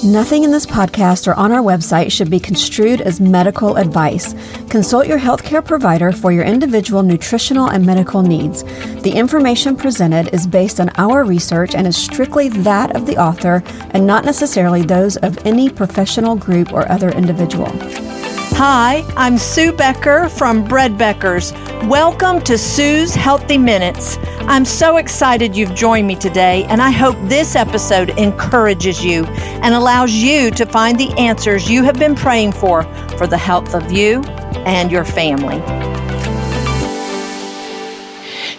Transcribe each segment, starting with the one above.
Nothing in this podcast or on our website should be construed as medical advice. Consult your healthcare provider for your individual nutritional and medical needs. The information presented is based on our research and is strictly that of the author and not necessarily those of any professional group or other individual. Hi, I'm Sue Becker from Bread Beckers. Welcome to Sue's Healthy Minutes. I'm so excited you've joined me today, and I hope this episode encourages you and allows you to find the answers you have been praying for the health of you and your family.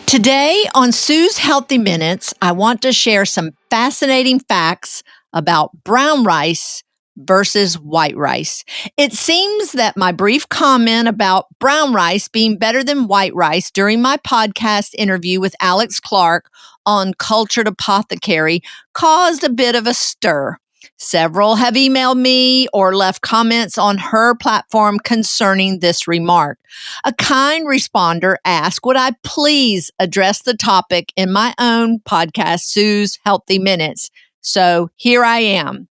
Today on Sue's Healthy Minutes, I want to share some fascinating facts about brown rice versus white rice. It seems that my brief comment about brown rice being better than white rice during my podcast interview with Alex Clark on Cultured Apothecary caused a bit of a stir. Several have emailed me or left comments on her platform concerning this remark. A kind responder asked, would I please address the topic in my own podcast, Sue's Healthy Minutes? So here I am.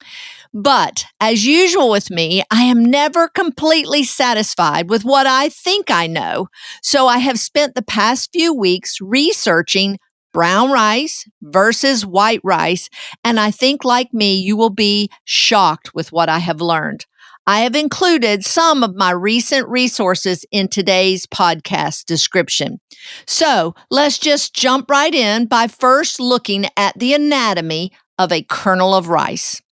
But as usual with me, I am never completely satisfied with what I think I know. So I have spent the past few weeks researching brown rice versus white rice. And I think, like me, you will be shocked with what I have learned. I have included some of my recent resources in today's podcast description. So let's just jump right in by first looking at the anatomy of a kernel of rice.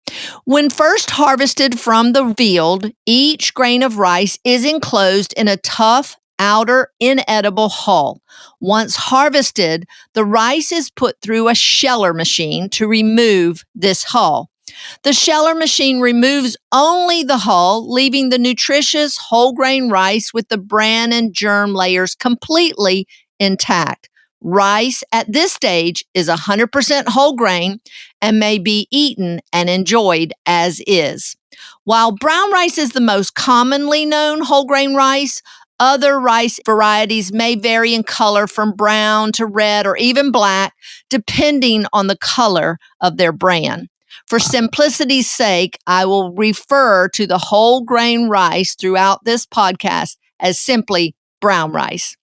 When first harvested from the field, each grain of rice is enclosed in a tough, outer, inedible hull. Once harvested, the rice is put through a sheller machine to remove this hull. The sheller machine removes only the hull, leaving the nutritious whole grain rice with the bran and germ layers completely intact. Rice at this stage is 100% whole grain and may be eaten and enjoyed as is. While brown rice is the most commonly known whole grain rice, other rice varieties may vary in color from brown to red or even black, depending on the color of their bran. For simplicity's sake, I will refer to the whole grain rice throughout this podcast as simply brown rice.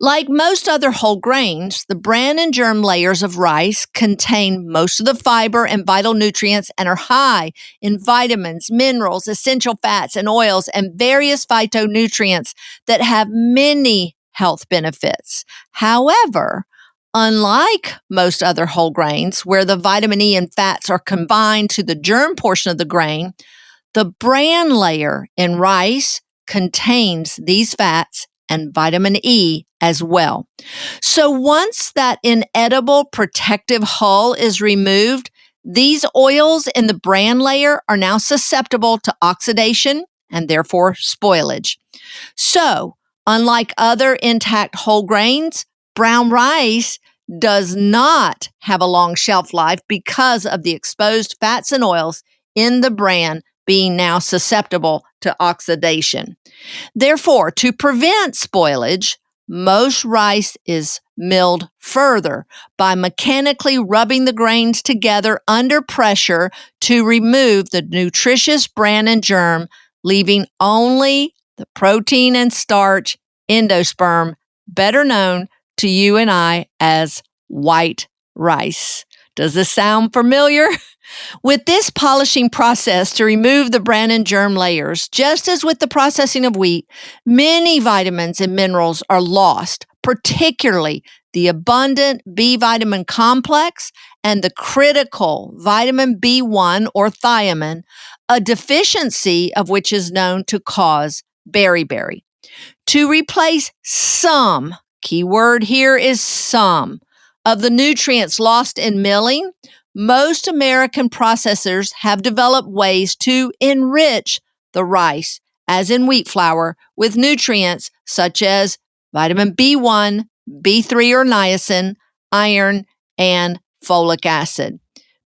Like most other whole grains, the bran and germ layers of rice contain most of the fiber and vital nutrients and are high in vitamins, minerals, essential fats, and oils, and various phytonutrients that have many health benefits. However, unlike most other whole grains, where the vitamin E and fats are combined to the germ portion of the grain, the bran layer in rice contains these fats and vitamin E as well. So once that inedible protective hull is removed, these oils in the bran layer are now susceptible to oxidation and therefore spoilage. So, unlike intact intact whole grains, brown rice does not have a long shelf life because of the exposed fats and oils in the bran being now susceptible to oxidation. Therefore, to prevent spoilage, most rice is milled further by mechanically rubbing the grains together under pressure to remove the nutritious bran and germ, leaving only the protein and starch endosperm, better known to you and I as white rice. Does this sound familiar? With this polishing process to remove the bran and germ layers, just as with the processing of wheat, many vitamins and minerals are lost, particularly the abundant B vitamin complex and the critical vitamin B1 or thiamine, a deficiency of which is known to cause beriberi. To replace some, key word here is some, of the nutrients lost in milling, most American processors have developed ways to enrich the rice, as in wheat flour, with nutrients such as vitamin B1, B3 or niacin, iron, and folic acid.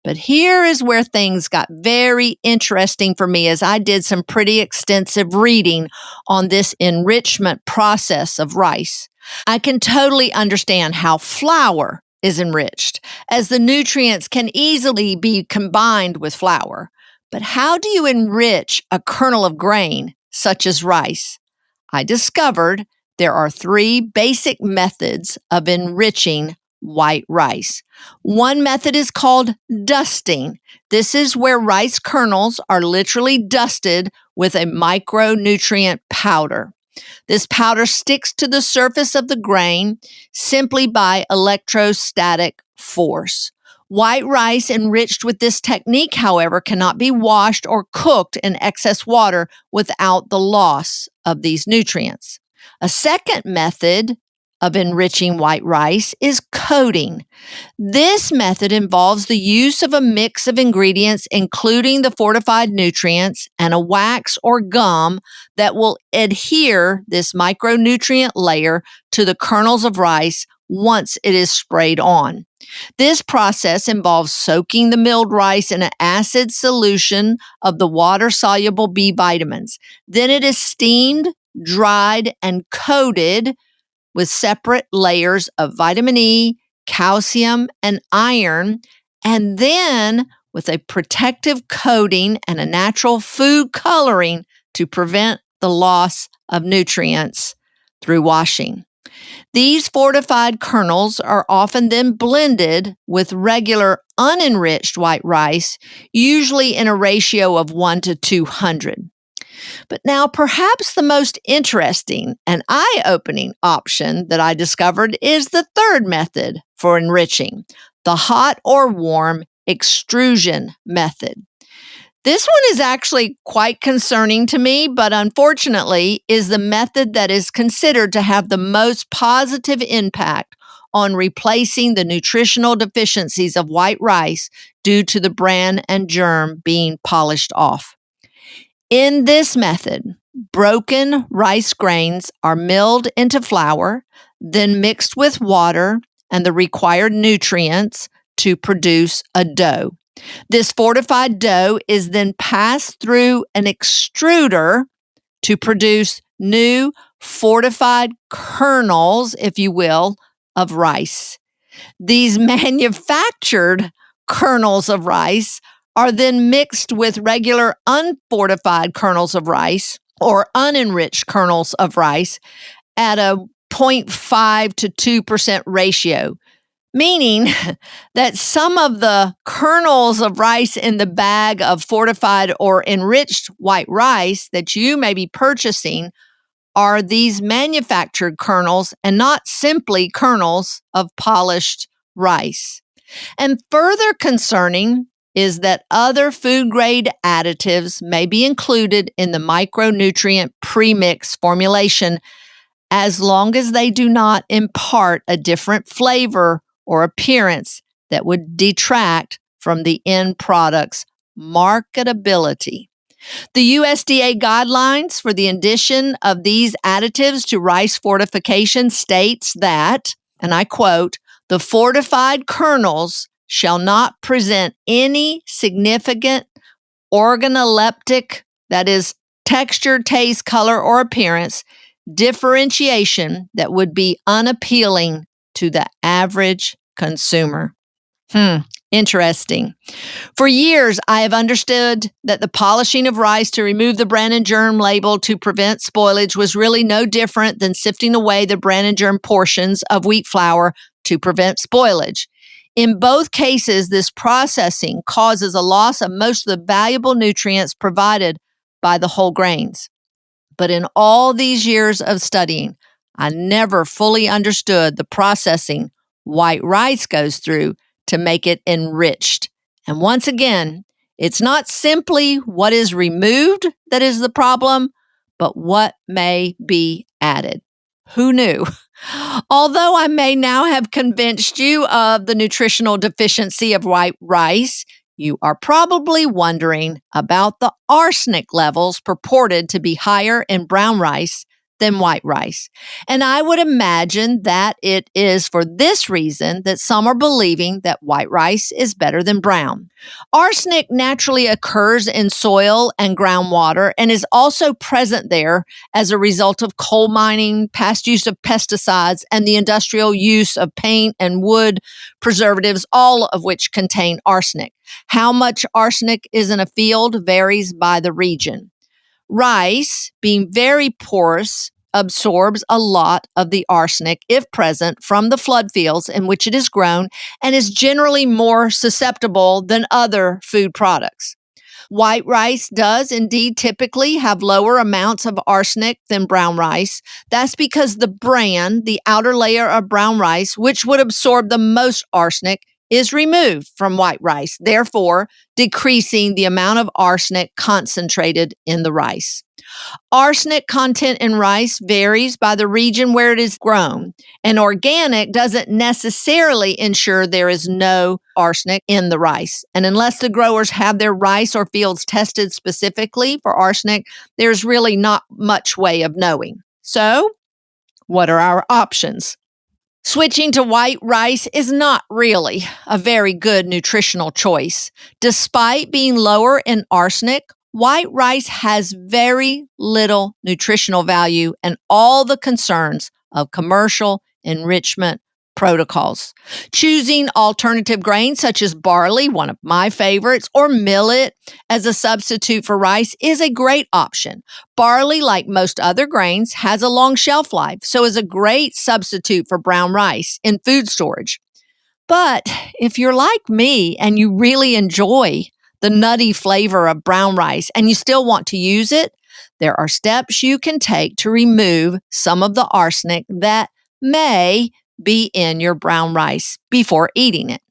But here is where things got very interesting for me as I did some pretty extensive reading on this enrichment process of rice. I can totally understand how flour is enriched, as the nutrients can easily be combined with flour. But how do you enrich a kernel of grain, such as rice? I discovered there are 3 basic methods of enriching white rice. One method is called dusting. This is where rice kernels are literally dusted with a micronutrient powder. This powder sticks to the surface of the grain simply by electrostatic force. White rice enriched with this technique, however, cannot be washed or cooked in excess water without the loss of these nutrients. A second method of enriching white rice is coating. This method involves the use of a mix of ingredients, including the fortified nutrients and a wax or gum that will adhere this micronutrient layer to the kernels of rice once it is sprayed on. This process involves soaking the milled rice in an acid solution of the water-soluble B vitamins. Then it is steamed, dried, and coated with separate layers of vitamin E, calcium, and iron, and then with a protective coating and a natural food coloring to prevent the loss of nutrients through washing. These fortified kernels are often then blended with regular unenriched white rice, usually in a ratio of 1 to 200. But now, perhaps the most interesting and eye-opening option that I discovered is the third method for enriching, the hot or warm extrusion method. This one is actually quite concerning to me, but unfortunately is the method that is considered to have the most positive impact on replacing the nutritional deficiencies of white rice due to the bran and germ being polished off. In this method, broken rice grains are milled into flour, then mixed with water and the required nutrients to produce a dough. This fortified dough is then passed through an extruder to produce new fortified kernels, if you will, of rice. These manufactured kernels of rice are then mixed with regular unfortified kernels of rice or unenriched kernels of rice at a 0.5 to 2% ratio, meaning that some of the kernels of rice in the bag of fortified or enriched white rice that you may be purchasing are these manufactured kernels and not simply kernels of polished rice. And further concerning is that other food-grade additives may be included in the micronutrient premix formulation as long as they do not impart a different flavor or appearance that would detract from the end product's marketability. The USDA guidelines for the addition of these additives to rice fortification states that, and I quote, "The fortified kernels shall not present any significant organoleptic, that is, texture, taste, color, or appearance, differentiation that would be unappealing to the average consumer." Interesting. For years, I have understood that the polishing of rice to remove the bran and germ label to prevent spoilage was really no different than sifting away the bran and germ portions of wheat flour to prevent spoilage. In both cases, this processing causes a loss of most of the valuable nutrients provided by the whole grains. But in all these years of studying, I never fully understood the processing white rice goes through to make it enriched. And once again, it's not simply what is removed that is the problem, but what may be added. Who knew? Although I may now have convinced you of the nutritional deficiency of white rice, you are probably wondering about the arsenic levels purported to be higher in brown rice than white rice. And I would imagine that it is for this reason that some are believing that white rice is better than brown. Arsenic naturally occurs in soil and groundwater and is also present there as a result of coal mining, past use of pesticides, and the industrial use of paint and wood preservatives, all of which contain arsenic. How much arsenic is in a field varies by the region. Rice, being very porous, absorbs a lot of the arsenic, if present, from the flood fields in which it is grown and is generally more susceptible than other food products. White rice does indeed typically have lower amounts of arsenic than brown rice. That's because the bran, the outer layer of brown rice, which would absorb the most arsenic, is removed from white rice, therefore decreasing the amount of arsenic concentrated in the rice. Arsenic content in rice varies by the region where it is grown, and organic doesn't necessarily ensure there is no arsenic in the rice. And unless the growers have their rice or fields tested specifically for arsenic, there's really not much way of knowing. So, what are our options? Switching to white rice is not really a very good nutritional choice. Despite being lower in arsenic, white rice has very little nutritional value and all the concerns of commercial enrichment protocols. Choosing alternative grains such as barley, one of my favorites, or millet as a substitute for rice is a great option. Barley, like most other grains, has a long shelf life, so is a great substitute for brown rice in food storage. But if you're like me and you really enjoy the nutty flavor of brown rice and you still want to use it, there are steps you can take to remove some of the arsenic that may be in your brown rice before eating it.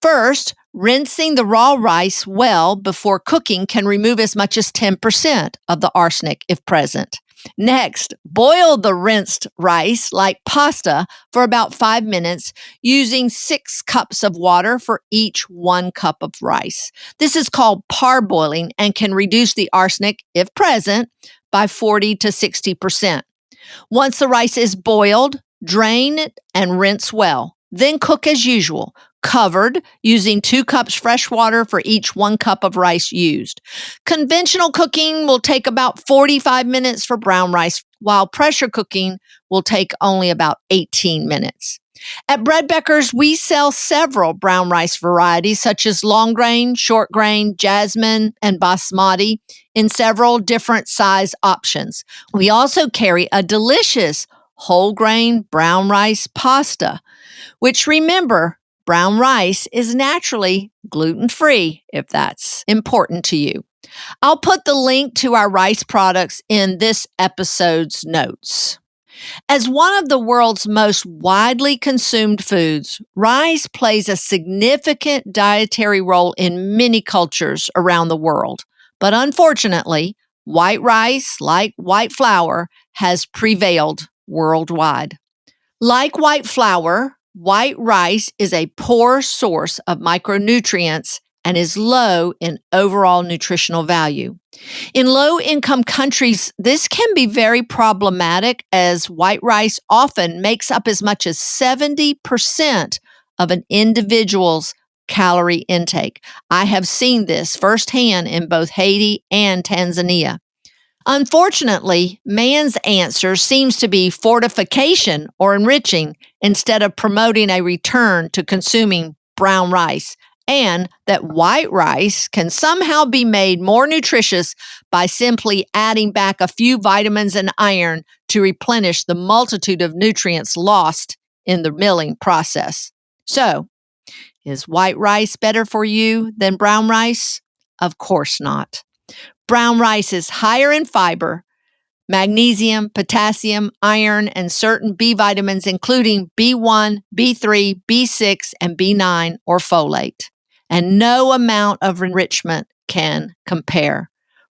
First, rinsing the raw rice well before cooking can remove as much as 10% of the arsenic if present. Next, boil the rinsed rice like pasta for about 5 minutes using 6 cups of water for each 1 cup of rice. This is called parboiling and can reduce the arsenic, if present, by 40 to 60%. Once the rice is boiled, drain it and rinse well. Then cook as usual, covered, using 2 cups fresh water for each 1 cup of rice used. Conventional cooking will take about 45 minutes for brown rice, while pressure cooking will take only about 18 minutes. At Bread Becker's, we sell several brown rice varieties such as long grain, short grain, jasmine, and basmati in several different size options. We also carry a delicious whole grain brown rice pasta, which, remember, brown rice is naturally gluten-free if that's important to you. I'll put the link to our rice products in this episode's notes. As one of the world's most widely consumed foods, rice plays a significant dietary role in many cultures around the world. But unfortunately, white rice, like white flour, has prevailed worldwide. Like white flour, white rice is a poor source of micronutrients and is low in overall nutritional value. In low-income countries, this can be very problematic as white rice often makes up as much as 70% of an individual's calorie intake. I have seen this firsthand in both Haiti and Tanzania. Unfortunately, man's answer seems to be fortification or enriching instead of promoting a return to consuming brown rice, and that white rice can somehow be made more nutritious by simply adding back a few vitamins and iron to replenish the multitude of nutrients lost in the milling process. So, is white rice better for you than brown rice? Of course not. Brown rice is higher in fiber, magnesium, potassium, iron, and certain B vitamins, including B1, B3, B6, and B9 or folate. And no amount of enrichment can compare.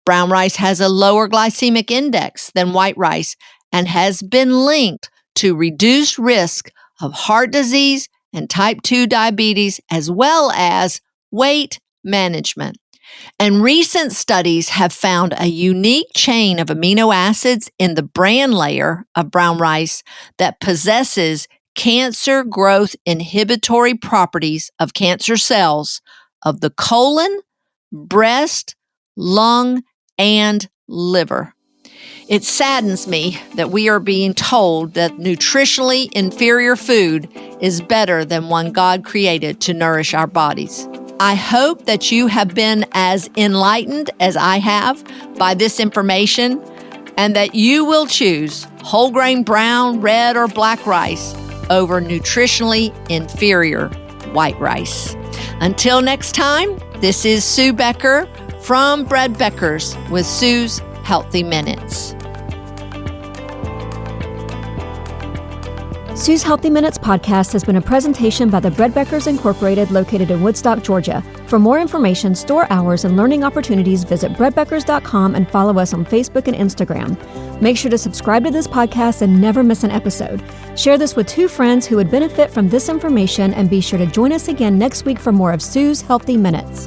Brown rice has a lower glycemic index than white rice and has been linked to reduced risk of heart disease and type 2 diabetes, as well as weight management. And recent studies have found a unique chain of amino acids in the bran layer of brown rice that possesses cancer growth inhibitory properties of cancer cells of the colon, breast, lung, and liver. It saddens me that we are being told that nutritionally inferior food is better than one God created to nourish our bodies. I hope that you have been as enlightened as I have by this information, and that you will choose whole grain brown, red, or black rice over nutritionally inferior white rice. Until next time, this is Sue Becker from Bread Beckers with Sue's Healthy Minutes. Sue's Healthy Minutes podcast has been a presentation by the Bread Beckers Incorporated located in Woodstock, Georgia. For more information, store hours, and learning opportunities, visit breadbeckers.com and follow us on Facebook and Instagram. Make sure to subscribe to this podcast and never miss an episode. Share this with 2 friends who would benefit from this information, and be sure to join us again next week for more of Sue's Healthy Minutes.